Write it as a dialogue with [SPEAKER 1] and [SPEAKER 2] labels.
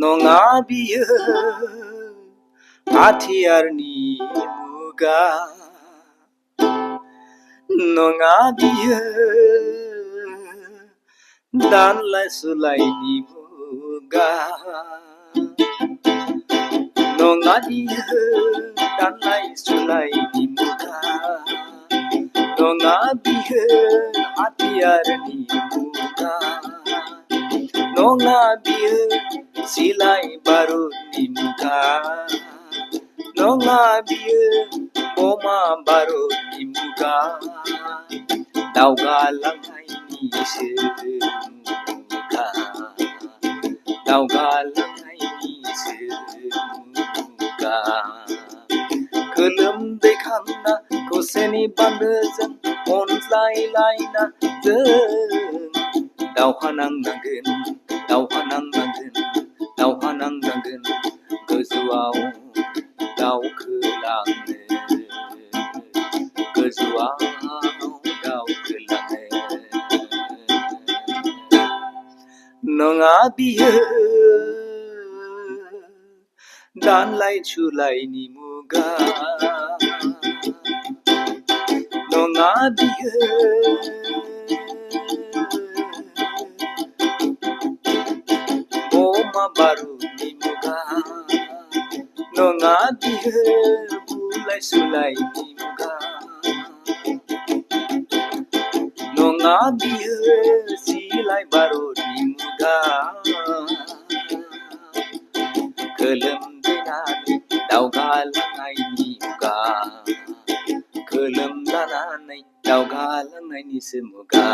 [SPEAKER 1] नङा बियो हाथियारनि मुगा नङा बियो दानलाय सुलायनि मुगा नङा बियो दानलाय सुलायनि मुगा नङा बियो हाथियारनि मुगा नङा बियो सिलाय बारुदनि मुगा नङा बियो बमा बारुदनि मुगा दावगालांनायनिसो मुगा दावगालांनायनिसो मुगा गोलोमदै खामना खौसेनि बान्दोजों अनज्लायलायना जों दावहा नांनांगोन दावहा नांनांगोन दावहा नांनांगोन गोजौआव दावखोलांनो गोजौआव दावखोलांनो नङा बियो दानलाय सुलायनि मुगा नङा बियो बमा बारुदनि मुगा नङा बियो बुलाय सुलायनि मुगा नङा बियो सिलाय बारुदनि मुगा गोलोमदैनानै दावगालांनायनि मुगा गोलोमलानानै दावगालांनायनिसो मुगा